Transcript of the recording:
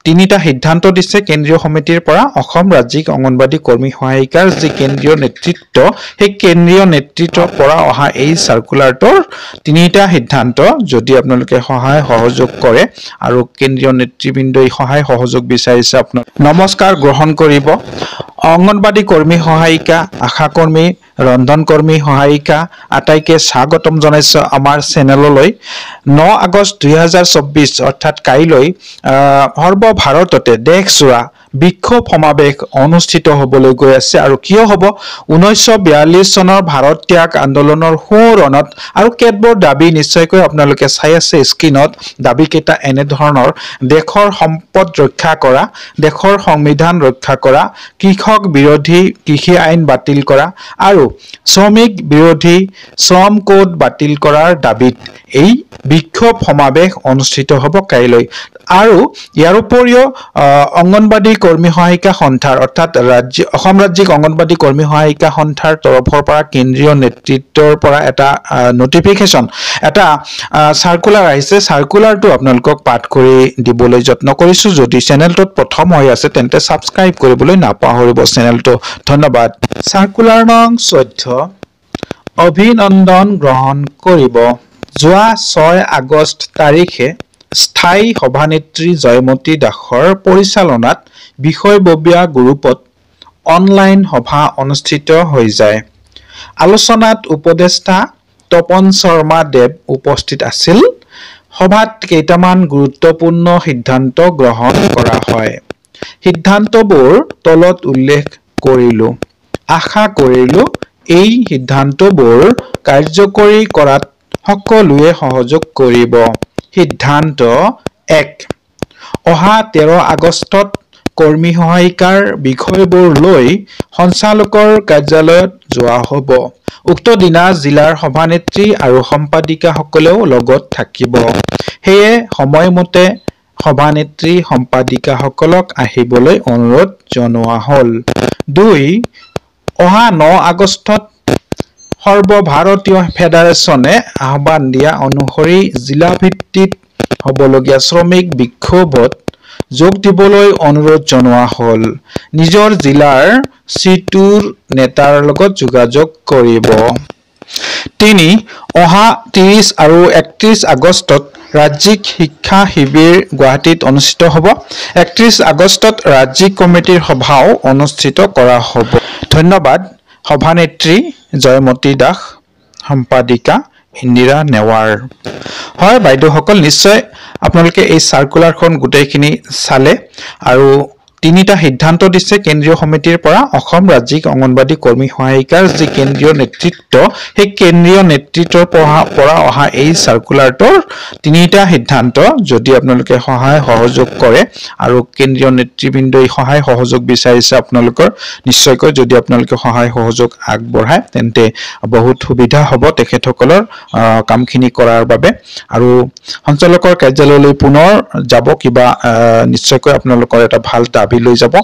তিনিটা সিদ্ধান্ত দিছে কেন্দ্ৰীয় সমিতিৰ পৰা অসম ৰাজ্যিক অংগনবাদী কৰ্মী সহায়িকাৰ যি কেন্দ্ৰীয় নেতৃত্ব সেই কেন্দ্ৰীয় নেতৃত্বৰ পৰা অহা এই সাৰ্কুলাৰটোৰ তিনিটা সিদ্ধান্ত যদি আপোনালোকে সহায় সহযোগ কৰে আৰু কেন্দ্ৰীয় নেতৃবৃন্দই সহায় সহযোগ বিচাৰিছে আপোনাক নমস্কাৰ গ্ৰহণ কৰিব অংগনবাদী কৰ্মী সহায়িকা আশা কৰ্মী ৰন্ধন কৰ্মী সহায়িকা আটাইকে স্বাগতম জনাইছো আমাৰ চেনেললৈ 9 আগষ্ট 2024 অৰ্থাৎ কাইলৈ সৰ্বভাৰততে দেশজোৰা বিক্ষোভ সমাবেশ অনুষ্ঠিত হ'বলৈ গৈ আছে আৰু কিয় হ'ব 1942 চনৰ ভাৰত ত্যাগ আন্দোলনৰ সোঁৰণত আৰু কেতবোৰ দাবী নিশ্চয়কৈ আপোনালোকে চাই আছে স্ক্ৰিনত দাবী কেইটা এনে ধৰণৰ দেশৰ সম্পদ ৰক্ষা কৰা দেশৰ সংবিধান ৰক্ষা কৰা কৃষক বিৰোধী কৃষি আইন বাতিল কৰা আৰু শ্ৰমিক বিৰোধী শ্ৰম কোড বাতিল কৰাৰ দাবীত এই বিক্ষোভ সমাবেশ অনুষ্ঠিত হ'ব কাইলৈ আৰু ইয়াৰ উপৰিও অংগনবাদী কৰ্মী সহায়িকা সন্থাৰ অৰ্থাৎ অসম ৰাজ্যিক অংগনবাদী কৰ্মী সহায়িকা সন্থাৰ তৰফৰ পৰা কেন্দ্ৰীয় নেতৃত্বৰ পৰা এটা নটিফিকেশন এটা সাৰ্কুলাৰ আহিছে সাৰ্কুলাৰটো আপোনালোকক পাঠ কৰি দিবলৈ যত্ন কৰিছো যদি চেনেলটোত প্ৰথম হৈ আছে তেন্তে সাবস্ক্ৰাইব কৰিবলৈ নাপাহৰিব চেনেলটো ধন্যবাদ সাৰ্কুলাৰ নং 14 অভিনন্দন গ্ৰহণ কৰিব যোৱা 6 আগষ্ট তাৰিখে স্থায়ী সভানেত্ৰী জয়মতী দাসৰ পৰিচালনাত বিষয়ববীয়া গ্ৰুপত অনলাইন সভা অনুষ্ঠিত হৈ যায় আলোচনাত উপদেষ্টা তপন শৰ্মা দেৱ উপস্থিত আছিল সভাত কেইটামান গুৰুত্বপূৰ্ণ সিদ্ধান্ত গ্ৰহণ কৰা হয় সিদ্ধান্তবোৰ তলত উল্লেখ কৰিলো আশা কৰিলো এই সিদ্ধান্তবোৰ কাৰ্যকৰী কৰাত সকলোৱে সহযোগ কৰিব সিদ্ধান্ত 1 অহা 13 আগষ্টত কৰ্মী সহায়িকাৰ বিষয়বোৰ লৈ সঞ্চালকৰ কাৰ্যালয়ত যোৱা হ'ব উক্ত দিনা জিলাৰ সভানেত্ৰী আৰু সম্পাদিকাসকলেও লগত থাকিব সেয়ে সময়মতে সভানেত্ৰী সম্পাদিকাসকলক আহিবলৈ অনুৰোধ জনোৱা হ'ল 2 অহা 9 আগষ্টত সৰ্বভাৰতীয় ফেডাৰেশনে আহ্বান দিয়া অনুসৰি জিলা ভিত্তিত হ'বলগীয়া শ্ৰমিক বিক্ষোভত যোগ দিবলৈ অনুৰোধ জনোৱা হ'ল নিজৰ জিলাৰ সিটুৰ নেতাৰ লগত যোগাযোগ কৰিব 3 অহা 30 আৰু 31 আগষ্টত ৰাজ্যিক শিক্ষা শিবিৰ গুৱাহাটীত অনুষ্ঠিত হ'ব 31 আগষ্টত ৰাজ্যিক কমিটিৰ সভাও অনুষ্ঠিত কৰা হ'ব ধন্যবাদ সভানেত্ৰী জয়মতী দাস সম্পাদিকা ইন্দিৰা নেৱাৰ হয় বাইদেউসকল নিশ্চয় আপোনালোকে এই সাৰ্কুলাৰখন গোটেইখিনি চালে আৰু তিনিটা সিদ্ধান্ত দিছে কেন্দ্ৰীয় সমিতিৰ পৰা অসম ৰাজ্যিক অংগনবাদী কৰ্মী সহায়িকাৰ যি কেন্দ্ৰীয় নেতৃত্ব সেই কেন্দ্ৰীয় নেতৃত্বৰ পৰা অহা এই সাৰ্কুলাৰটোৰ তিনিটা সিদ্ধান্ত যদি আপোনালোকে সহায় সহযোগ কৰে আৰু কেন্দ্ৰীয় নেতৃবৃন্দই সহায় সহযোগ বিচাৰিছে আপোনালোকৰ নিশ্চয়কৈ যদি আপোনালোকে সহায় সহযোগ আগবঢ়ায় তেন্তে বহুত সুবিধা হ'ব তেখেতসকলৰ কামখিনি কৰাৰ বাবে আৰু সঞ্চালকৰ কাৰ্যালয়লৈ পুনৰ যাব কিবা নিশ্চয়কৈ আপোনালোকৰ এটা ভাল দাবী লৈ যাব